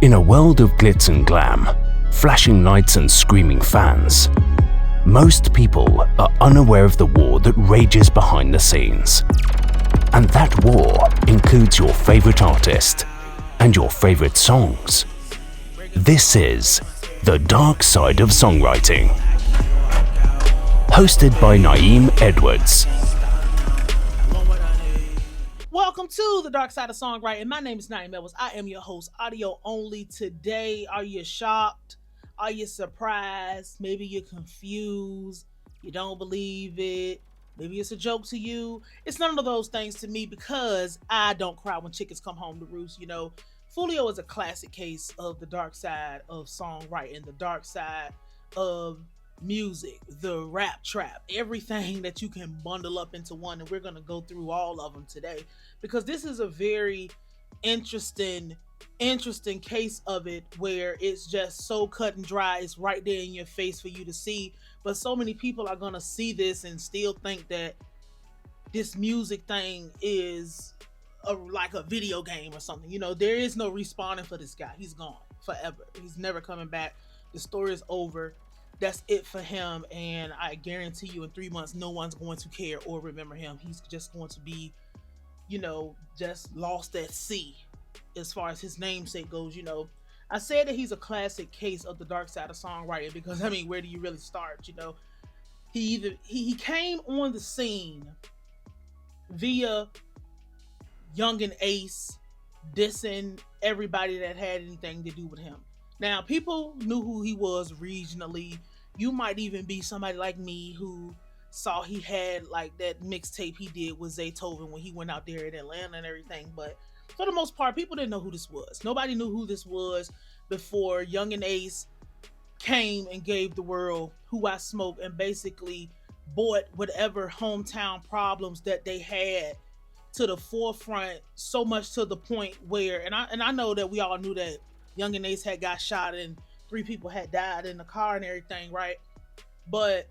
In a world of glitz and glam, flashing lights and screaming fans, most people are unaware of the war that rages behind the scenes. And that war includes your favorite artist and your favorite songs. This is The Dark Side of Songwriting. Hosted by Nayim Edwards. Welcome to The Dark Side of Songwriting. My name is Nayim Edwards. I am your host, audio only today. Are you shocked? Are you surprised? Maybe you're confused. You don't believe it. Maybe it's a joke to you. It's none of those things to me because I don't cry when chickens come home to roost. You know, Foolio is a classic case of the dark side of songwriting, the dark side of music, the rap trap, everything that you can bundle up into one, and we're going to go through all of them today because this is a very interesting case of it where it's just so cut and dry. It's right there in your face for you to see, but so many people are going to see this and still think that this music thing is like a video game or something. You know, there is no respawning for this guy. He's gone forever. He's never coming back. The story is over. That's it for him, and I guarantee you in 3 months no one's going to care or remember him. He's just going to be, you know, just lost at sea as far as his namesake goes. You know, I said that he's a classic case of the dark side of songwriting because, I mean, where do you really start? You know, he came on the scene via Young and Ace dissing everybody that had anything to do with him. Now, people knew who he was regionally. You might even be somebody like me who saw he had like that mixtape he did with Zaytoven when he went out there in Atlanta and everything. But for the most part, people didn't know who this was. Nobody knew who this was before Young and Ace came and gave the world Who I Smoke and basically brought whatever hometown problems that they had to the forefront, so much to the point where, and I know that we all knew that Young and Ace had got shot and 3 people had died in the car and everything, right? But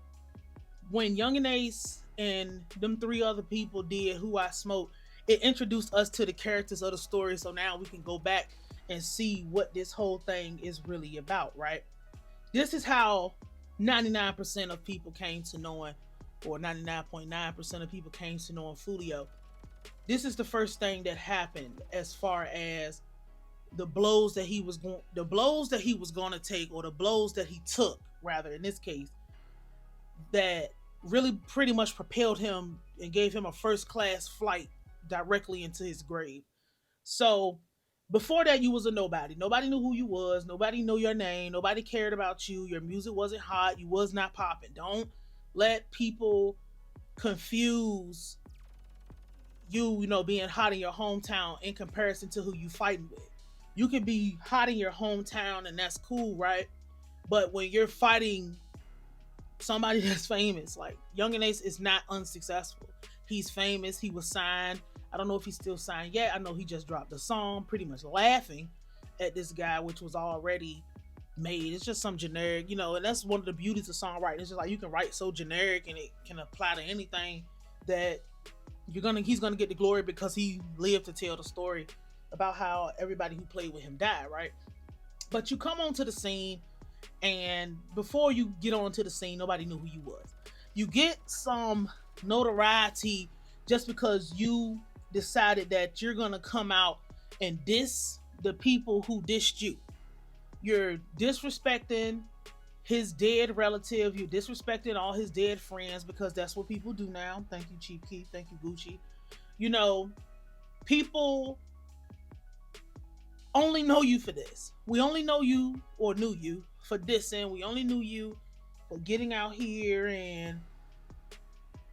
when Young and Ace and them 3 other people did Who I Smoke, it introduced us to the characters of the story. So now we can go back and see what this whole thing is really about, right? This is how 99% of people came to knowing, or 99.9% of people came to knowing Foolio. This is the first thing that happened as far as the blows that he was going to take, or the blows that he took, rather, in this case, that really pretty much propelled him and gave him a first-class flight directly into his grave. So before that, you was a nobody. Nobody knew who you was. Nobody knew your name. Nobody cared about you. Your music wasn't hot. You was not popping. Don't let people confuse you know, being hot in your hometown in comparison to who you fighting with. You can be hot in your hometown and that's cool, right? But when you're fighting somebody that's famous, like Young and Ace is not unsuccessful. He's famous. He was signed. I don't know if he's still signed yet. I know he just dropped a song pretty much laughing at this guy, which was already made. It's just some generic, you know, and that's one of the beauties of songwriting. It's just like you can write so generic and it can apply to anything that he's gonna get the glory because he lived to tell the story about how everybody who played with him died, right? But you come onto the scene, and before you get onto the scene, nobody knew who you was. You get some notoriety just because you decided that you're gonna come out and diss the people who dissed you. You're disrespecting his dead relative. You're disrespecting all his dead friends because that's what people do now. Thank you, Chief Keef. Thank you, Gucci. You know, people only know you for this. We only know you, or knew you, for dissing. We only knew you for getting out here and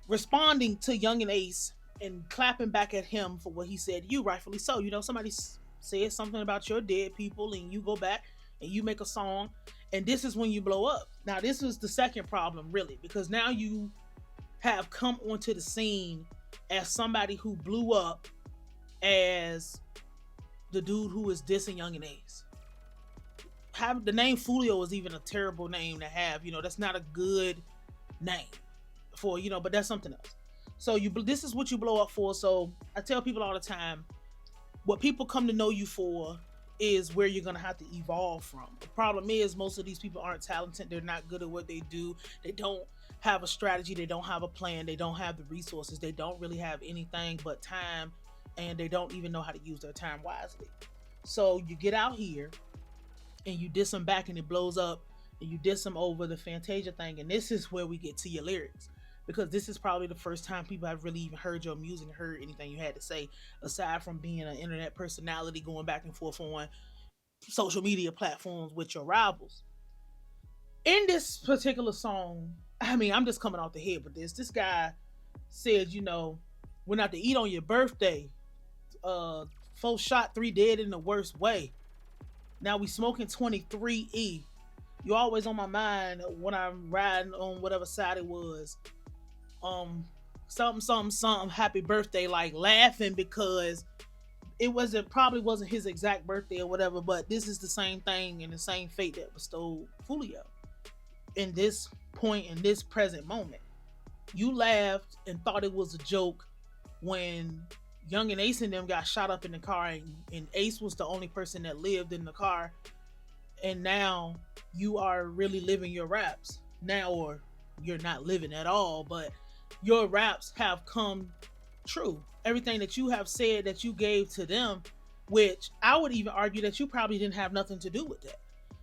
responding to Young and Ace and clapping back at him for what he said to you, rightfully so. You know, somebody said something about your dead people and you go back and you make a song, and this is when you blow up. Now, this was the second problem, really, because now you have come onto the scene as somebody who blew up as the dude who is dissing Young and Ace. Have the name Foolio is even a terrible name to have. You know, that's not a good name for, you know, but that's something else. So this is what you blow up for. So I tell people all the time, what people come to know you for is where you're gonna have to evolve from. The problem is most of these people aren't talented. They're not good at what they do. They don't have a strategy. They don't have a plan. They don't have the resources. They don't really have anything but time, and they don't even know how to use their time wisely. So you get out here and you diss them back and it blows up, and you diss them over the Fantasia thing, and this is where we get to your lyrics, because this is probably the first time people have really even heard your music, heard anything you had to say, aside from being an internet personality going back and forth on social media platforms with your rivals. In this particular song, I mean, I'm just coming off the head with this guy said, you know, went out to eat on your birthday, 4 shot, 3 dead in the worst way. Now we smoking 23E. You always on my mind when I'm riding on whatever side it was. Something, happy birthday, like laughing because it probably wasn't his exact birthday or whatever, but this is the same thing and the same fate that bestowed Foolio. In this point, in this present moment, you laughed and thought it was a joke when Young and Ace and them got shot up in the car, and Ace was the only person that lived in the car, and now you are really living your raps now, or you're not living at all, but your raps have come true. Everything that you have said that you gave to them, which I would even argue that you probably didn't have nothing to do with that,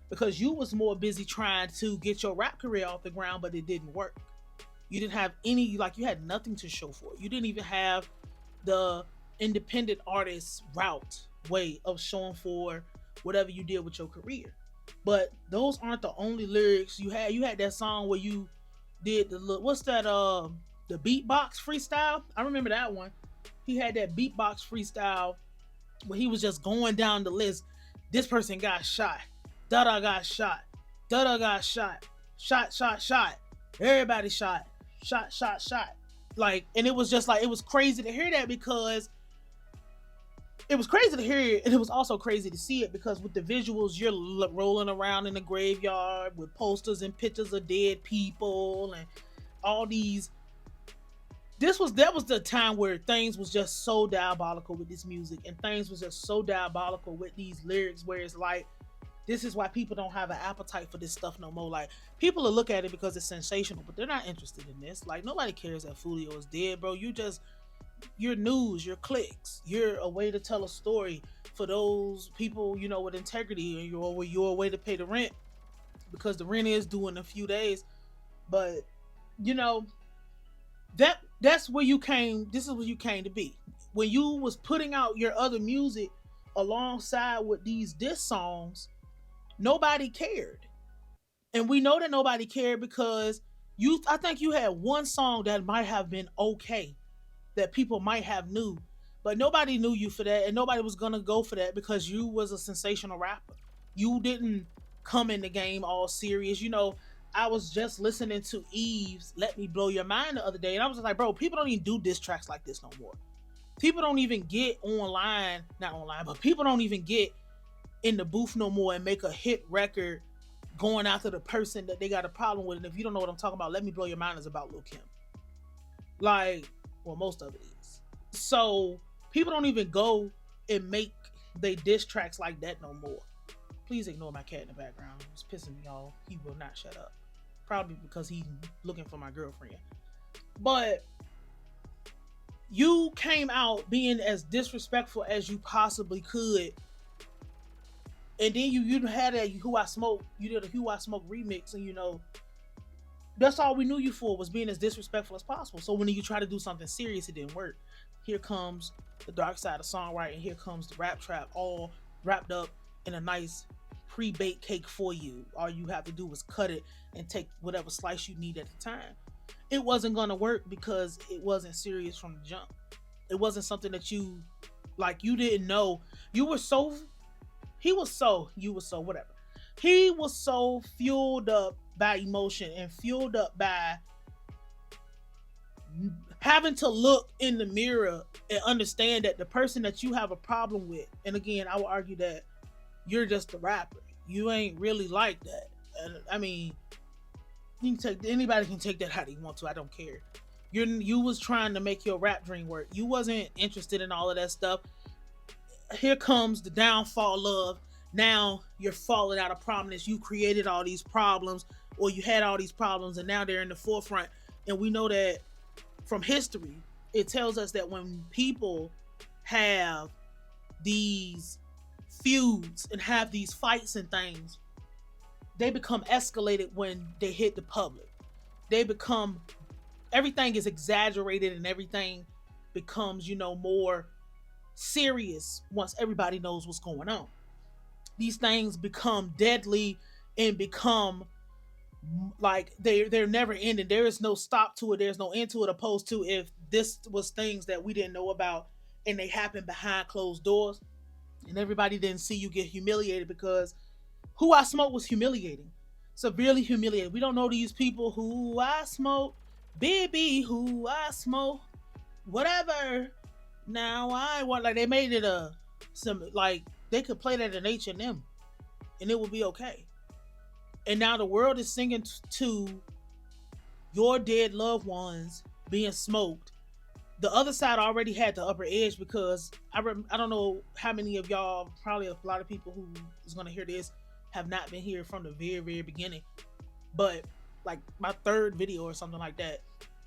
because you was more busy trying to get your rap career off the ground, but it didn't work. You didn't have any, like, you had nothing to show for it. You didn't even have the independent artist route way of showing for whatever you did with your career. But those aren't the only lyrics you had. You had that song where you did what's that, the beatbox freestyle? I remember that one. He had that beatbox freestyle where he was just going down the list. This person got shot. Dada got shot. Dada got shot. Shot. Everybody shot. Shot. Like, and it was just like, it was crazy to hear that, because it was crazy to hear it, and it was also crazy to see it, because with the visuals, you're rolling around in the graveyard with posters and pictures of dead people and all these. That was the time where things was just so diabolical with this music, and things was just so diabolical with these lyrics, where it's like, this is why people don't have an appetite for this stuff no more. Like, people will look at it because it's sensational, but they're not interested in this. Like, nobody cares that Foolio is dead, bro. You're news, you're clicks, you're a way to tell a story for those people, you know, with integrity, and you're a way to pay the rent, because the rent is due in a few days. But, you know, that's where you came. This is where you came to be. When you was putting out your other music alongside with these diss songs, nobody cared. And we know that nobody cared because I think you had one song that might have been okay, that people might have knew, but nobody knew you for that, and nobody was gonna go for that because you was a sensational rapper. You didn't come in the game all serious. You know, I was just listening to Eve's Let Me Blow Your Mind the other day, and I was just like, bro, people don't even do diss tracks like this no more. People don't even get not online, but people don't even get in the booth no more and make a hit record going after the person that they got a problem with. And if you don't know what I'm talking about, Let Me Blow Your Mind is about Lil' Kim. Like, well, most of it is. So people don't even go and make they diss tracks like that no more. Please ignore my cat in the background. It's pissing me off. He will not shut up. Probably because he's looking for my girlfriend. But you came out being as disrespectful as you possibly could, and then you had a Who I Smoke. You did a Who I Smoke remix, and you know, that's all we knew you for, was being as disrespectful as possible. So when you try to do something serious, it didn't work. Here comes the dark side of songwriting. Here comes the rap trap, all wrapped up in a nice pre-baked cake for you. All you have to do is cut it and take whatever slice you need at the time. It wasn't gonna work because it wasn't serious from the jump. It wasn't something that you didn't know. He was so fueled up by emotion and fueled up by having to look in the mirror and understand that the person that you have a problem with, and again, I would argue that you're just a rapper. You ain't really like that. And I mean, anybody can take that how they want to. I don't care. You was trying to make your rap dream work. You wasn't interested in all of that stuff. Here comes the downfall of Now you're falling out of prominence. You created all these problems, or you had all these problems, and now they're in the forefront. And we know that from history, it tells us that when people have these feuds and have these fights and things, they become escalated when they hit the public. They become, everything is exaggerated and everything becomes, more serious once everybody knows what's going on. These things become deadly and become like they're never ending. There is no stop to it. There's no end to it. Opposed to if this was things that we didn't know about and they happened behind closed doors and everybody didn't see you get humiliated, because Who I Smoke was humiliating, severely humiliating. We don't know these people. Who I Smoke, baby, who I smoke, whatever. Now I want, like, they made it like they could play that in H&M and it would be okay. And now the world is singing to your dead loved ones being smoked. The other side already had the upper edge, because I don't know how many of y'all, probably a lot of people who is going to hear this have not been here from the very, very beginning. But like my third video or something like that,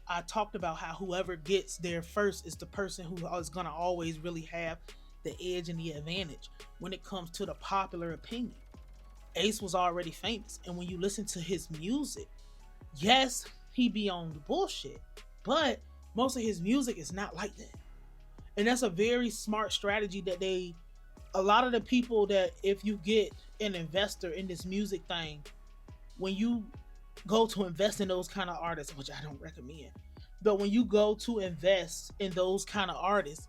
I talked about how whoever gets there first is the person who is going to always really have the edge and the advantage when it comes to the popular opinion. Ace was already famous, and when you listen to his music, yes, he be on the bullshit, but most of his music is not like that. And that's a very smart strategy that a lot of the people that, if you get an investor in this music thing, when you go to invest in those kind of artists, which I don't recommend, but when you go to invest in those kind of artists,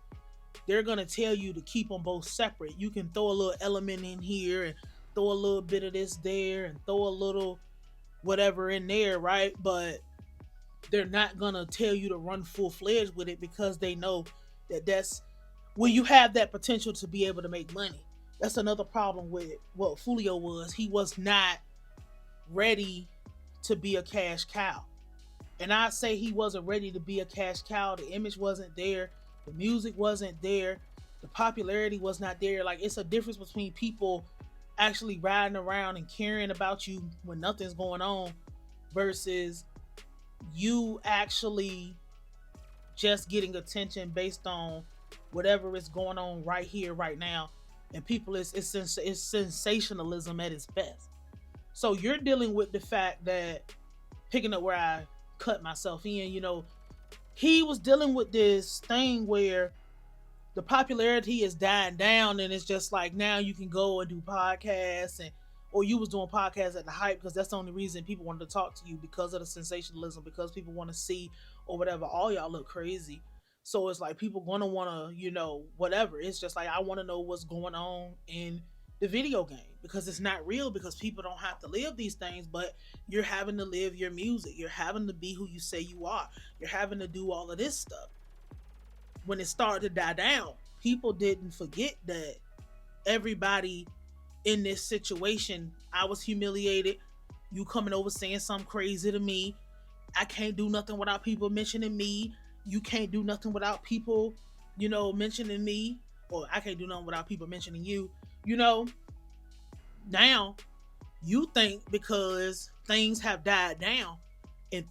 they're going to tell you to keep them both separate. You can throw a little element in here and throw a little bit of this there and throw a little whatever in there, right? But they're not going to tell you to run full-fledged with it, because they know that that's when you have that potential to be able to make money. That's another problem with what Foolio was. He was not ready to be a cash cow. And I say he wasn't ready to be a cash cow. The image wasn't there. The music wasn't there. The popularity was not there. Like, it's a difference between people actually riding around and caring about you when nothing's going on versus you actually just getting attention based on whatever is going on right here, right now. And people, it's sensationalism at its best. So you're dealing with the fact that, picking up where I cut myself in, he was dealing with this thing where the popularity is dying down, and it's just like, now you can go and do podcasts, or you was doing podcasts at the hype because that's the only reason people wanted to talk to you, because of the sensationalism, because people want to see or whatever. All y'all look crazy. So it's like people gonna want to, whatever. It's just like, I want to know what's going on in the video game, because it's not real, because people don't have to live these things, but you're having to live your music. You're having to be who you say you are. You're having to do all of this stuff. When it started to die down, people didn't forget that everybody in this situation, I was humiliated. You coming over saying something crazy to me. I can't do nothing without people mentioning me. You can't do nothing without people, mentioning me. Or I can't do nothing without people mentioning you. Now you think because things have died down and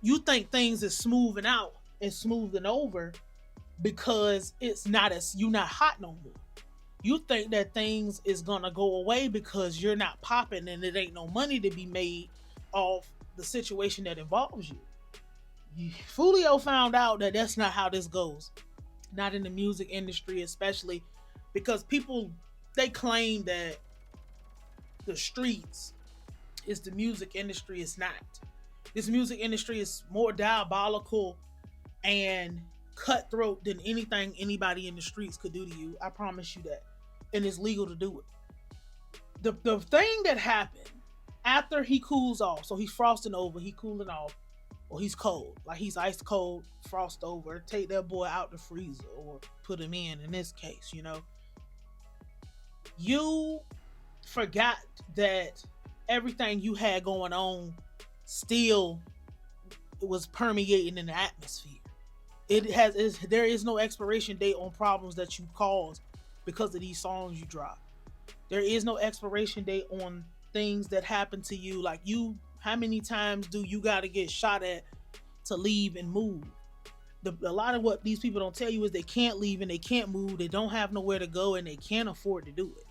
you think things is smoothing out and smoothing over because you're not hot no more. You think that things is gonna go away because you're not popping and it ain't no money to be made off the situation that involves you. Foolio found out that that's not how this goes. Not in the music industry, especially because people, they claim that the streets is the music industry. It's not. This music industry is more diabolical and cutthroat than anything anybody in the streets could do to you. I promise you that. And it's legal to do it. The thing that happened after he cools off, so he's frosting over, he cooling off, or he's cold, like he's ice cold, frost over, take that boy out the freezer or put him in this case, you forgot that everything you had going on still was permeating in the atmosphere. There is no expiration date on problems that you caused because of these songs you drop. There is no expiration date on things that happen to you. Like, how many times do you got to get shot at to leave and move? A lot of what these people don't tell you is they can't leave and they can't move. They don't have nowhere to go and they can't afford to do it.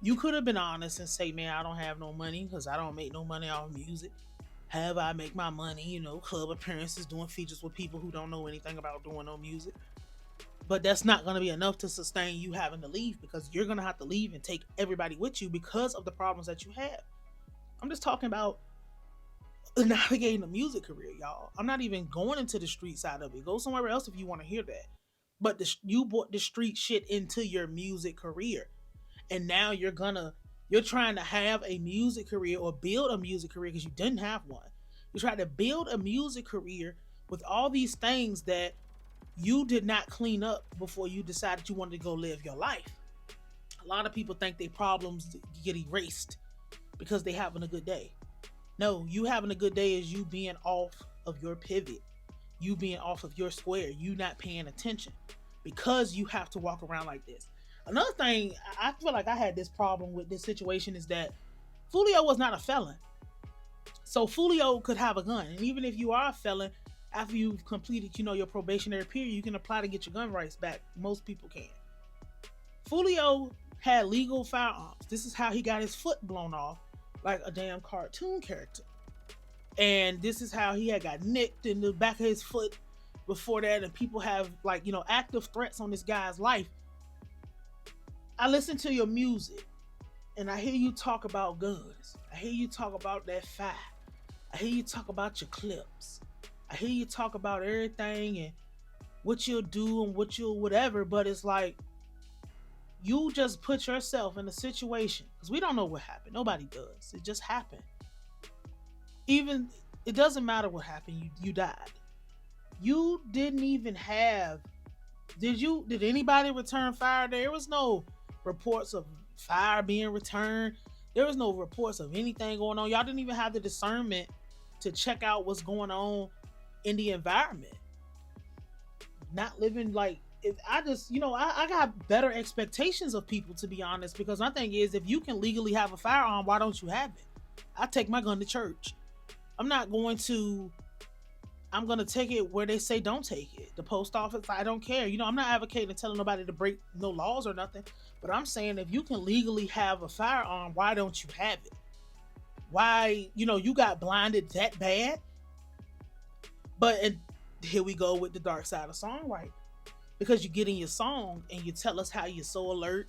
You could have been honest and say, man, I don't have no money because I don't make no money off music. However, I make my money, club appearances, doing features with people who don't know anything about doing no music. But that's not going to be enough to sustain you having to leave, because you're going to have to leave and take everybody with you because of the problems that you have. I'm just talking about navigating a music career, y'all. I'm not even going into the street side of it. Go somewhere else if you want to hear that. But you brought the street shit into your music career. And now you're trying to have a music career or build a music career because you didn't have one. You tried to build a music career with all these things that you did not clean up before you decided you wanted to go live your life. A lot of people think their problems get erased because they having a good day. No, you having a good day is you being off of your pivot, you being off of your square, you not paying attention because you have to walk around like this. Another thing, I feel like I had this problem with this situation is that Foolio was not a felon. So Foolio could have a gun. And even if you are a felon, after you've completed, your probationary period, you can apply to get your gun rights back. Most people can. Foolio had legal firearms. This is how he got his foot blown off like a damn cartoon character. And this is how he had got nicked in the back of his foot before that. And people have active threats on this guy's life. I listen to your music and I hear you talk about guns. I hear you talk about that fire. I hear you talk about your clips. I hear you talk about everything and what you'll do and what you'll whatever, but it's like you just put yourself in a situation, because we don't know what happened. Nobody does. It just happened. Even, it doesn't matter what happened. You died. You didn't even have, did anybody return fire? There was no reports of fire being returned. There was no reports of anything going on. Y'all didn't even have the discernment to check out what's going on in the environment. Not living like, if I just, I got better expectations of people, to be honest, because my thing is, if you can legally have a firearm, why don't you have it? I take my gun to church. I'm going to take it where they say don't take it. The post office, I don't care. I'm not advocating telling nobody to break no laws or nothing, but I'm saying if you can legally have a firearm, why don't you have it? Why, you got blinded that bad? But here we go with the dark side of songwriting. Because you get in your song and you tell us how you're so alert,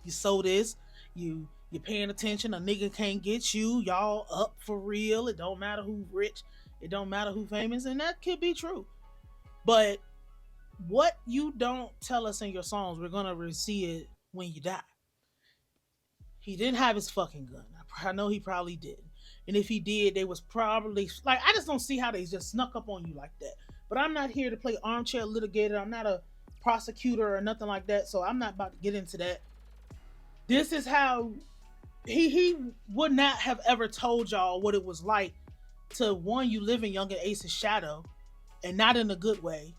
you so this, you're paying attention, a nigga can't get you, y'all up for real, it don't matter who rich, it don't matter who famous, and that could be true. But what you don't tell us in your songs, we're gonna see it when you die. He didn't have his fucking gun. I know he probably didn't. And if he did, they was probably, like, I just don't see how they just snuck up on you like that. But I'm not here to play armchair litigator. I'm not a prosecutor or nothing like that, so I'm not about to get into that. This is how he would not have ever told y'all what it was like to, one, you live in Young and Ace's shadow, and not in a good way.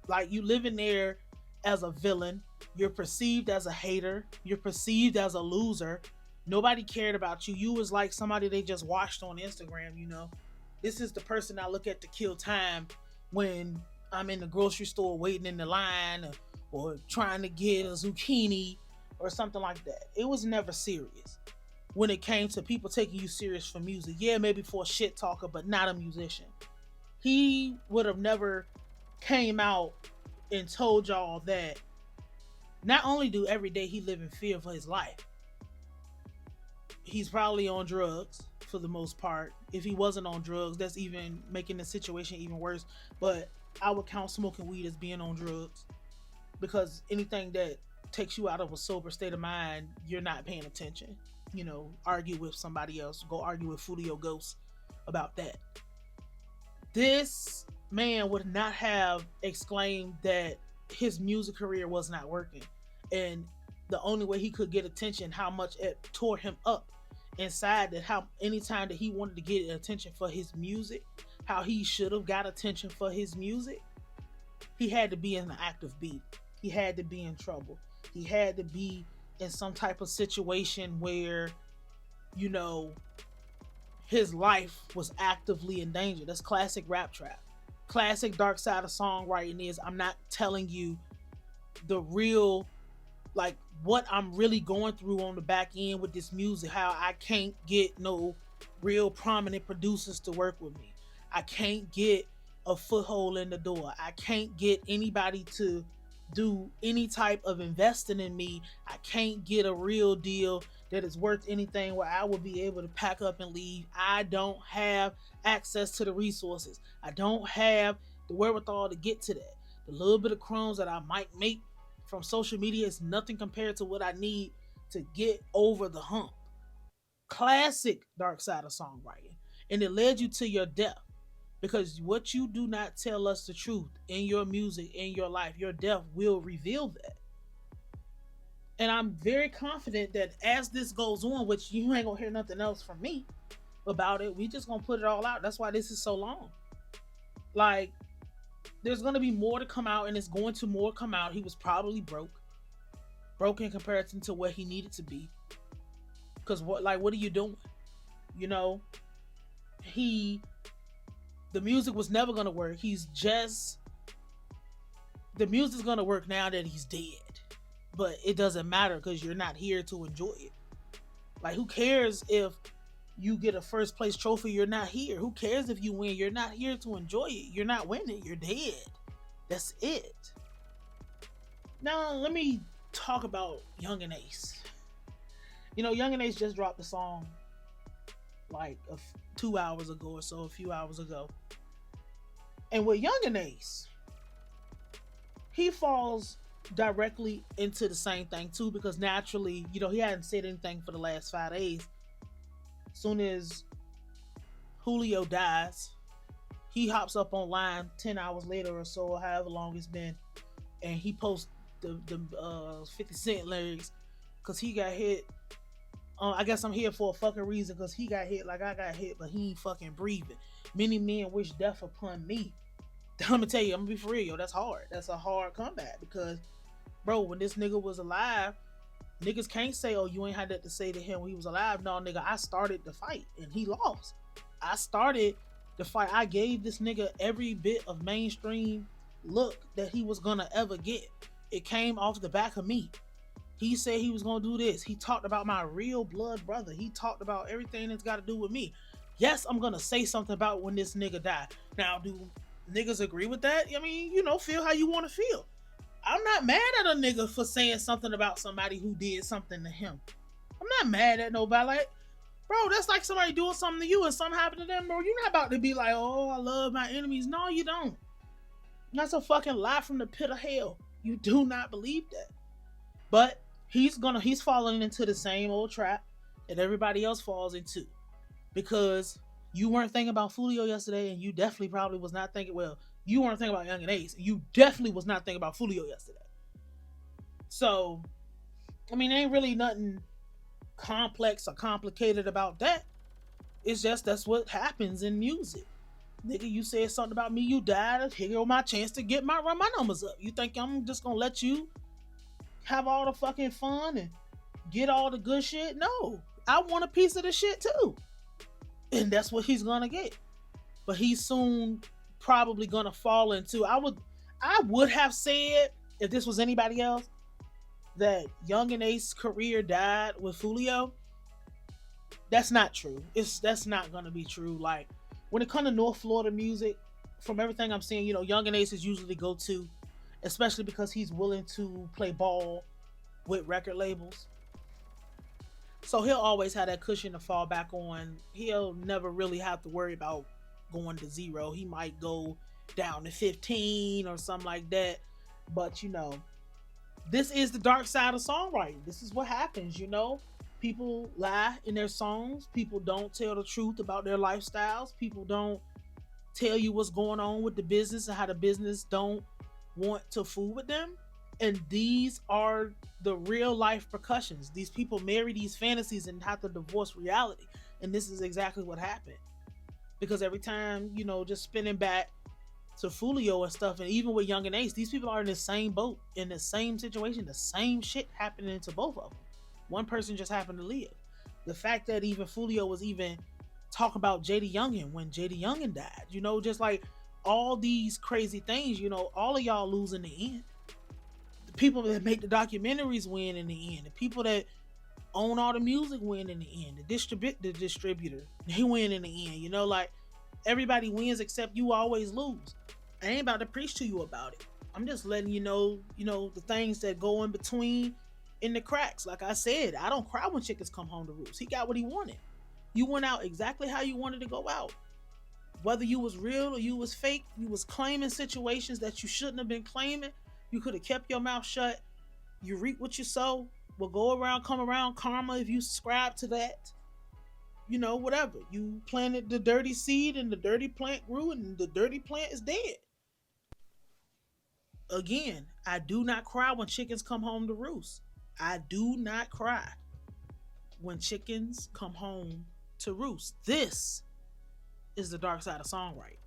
Like, you living there as a villain, you're perceived as a hater, you're perceived as a loser, nobody cared about you, you was like somebody they just watched on Instagram. This is the person I look at to kill time when I'm in the grocery store waiting in the line or trying to get a zucchini or something like that. It was never serious when it came to people taking you serious for music. Yeah, maybe for a shit talker, but not a musician. He would have never came out and told y'all that not only do every day he live in fear for his life, he's probably on drugs for the most part. If he wasn't on drugs, that's even making the situation even worse. But I would count smoking weed as being on drugs, because anything that takes you out of a sober state of mind, you're not paying attention. Argue with somebody else. Go argue with Foolio Ghost about that. This man would not have exclaimed that his music career was not working, and the only way he could get attention, how much it tore him up inside, that how anytime that he wanted to get attention for his music, how he should have got attention for his music, he had to be in an active beat. He had to be in trouble. He had to be in some type of situation where, you know, his life was actively in danger. That's classic rap trap. Classic dark side of songwriting is I'm not telling you the real, like, what I'm really going through on the back end with this music, how I can't get no real prominent producers to work with me. I can't get a foothold in the door. I can't get anybody to do any type of investing in me. I can't get a real deal that is worth anything where I will be able to pack up and leave. I don't have access to the resources. I don't have the wherewithal to get to that. The little bit of crumbs that I might make from social media is nothing compared to what I need to get over the hump. Classic dark side of songwriting. And it led you to your death. Because what you do not tell us the truth in your music, in your life, your death will reveal that. And I'm very confident that as this goes on, which you ain't gonna hear nothing else from me about it, we just gonna put it all out. That's why this is so long. Like, there's gonna be more to come out, and it's going to more come out. He was probably broke in comparison to what he needed to be. Because what are you doing? You know, the music was never gonna work. The music's gonna work now that he's dead. But it doesn't matter because you're not here to enjoy it. Like, who cares if you get a first place trophy? You're not here. Who cares if you win? You're not here to enjoy it. You're not winning. You're dead. That's it. Now, let me talk about Young and Ace. You know, Young and Ace just dropped a song like 2 hours ago or so, a few hours ago. And with Young and Ace, he falls directly into the same thing too, because naturally, you know, he hadn't said anything for the last 5 days. Soon as Foolio dies, he hops up online 10 hours later or so, or however long it's been, and he posts the 50 Cent lyrics because he got hit. I guess I'm here for a fucking reason, because he got hit like I got hit, but he ain't fucking breathing. Many men wish death upon me. I'm gonna tell you, I'm gonna be for real, yo. That's hard. That's a hard comeback, because, bro, when this nigga was alive, niggas can't say, oh, you ain't had that to say to him when he was alive. No, nigga, I started the fight and he lost. I started the fight. I gave this nigga every bit of mainstream look that he was gonna ever get. It came off the back of me. He said he was gonna do this. He talked about my real blood brother. He talked about everything that's got to do with me. Yes, I'm gonna say something about when this nigga died. Now, do niggas agree with that? I mean, you know, feel how you want to feel. I'm not mad at a nigga for saying something about somebody who did something to him. I'm not mad at nobody. Like, bro, that's like somebody doing something to you and something happened to them, bro. You're not about to be like, oh, I love my enemies. No, you don't. That's a fucking lie from the pit of hell. You do not believe that. But he's falling into the same old trap that everybody else falls into. Because you weren't thinking about Foolio yesterday, and you definitely probably was not thinking, well, you weren't thinking about Young and Ace, and you definitely was not thinking about Foolio yesterday. So, I mean, ain't really nothing complex or complicated about that. It's just, that's what happens in music. Nigga, you said something about me, you died. Here go my chance to run my numbers up. You think I'm just gonna let you have all the fucking fun and get all the good shit? No, I want a piece of the shit too. And that's what he's gonna get. But he's soon probably gonna fall into, I would have said, if this was anybody else, that Young and Ace's career died with Foolio. That's not true. That's not gonna be true. Like, when it comes to North Florida music, from everything I'm seeing, you know, Young and Ace is usually go-to, especially because he's willing to play ball with record labels. So he'll always have that cushion to fall back on. He'll never really have to worry about going to 0. He might go down to 15 or something like that. But, you know, this is the dark side of songwriting. This is what happens, you know. People lie in their songs. People don't tell the truth about their lifestyles. People don't tell you what's going on with the business and how the business don't want to fool with them. And these are the real life repercussions. These people marry these fantasies and have to divorce reality. And this is exactly what happened. Because every time, you know, just spinning back to Foolio and stuff, and even with Young and Ace, these people are in the same boat, in the same situation, the same shit happening to both of them. One person just happened to live. The fact that even Foolio was even talking about JD Youngin when JD Youngin died, you know, just like all these crazy things, you know, all of y'all lose in the end. The people that make the documentaries win in the end. The people that own all the music win in the end. The distributor, they win in the end. You know, like everybody wins except you always lose. I ain't about to preach to you about it. I'm just letting you know, the things that go in between in the cracks. Like I said, I don't cry when chickens come home to roost. He got what he wanted. You went out exactly how you wanted to go out. Whether you was real or you was fake, you was claiming situations that you shouldn't have been claiming. You could have kept your mouth shut. You reap what you sow. Will go around, come around, karma if you subscribe to that. You know, whatever. You planted the dirty seed and the dirty plant grew and the dirty plant is dead. Again, I do not cry when chickens come home to roost. I do not cry when chickens come home to roost. This is the dark side of songwriting.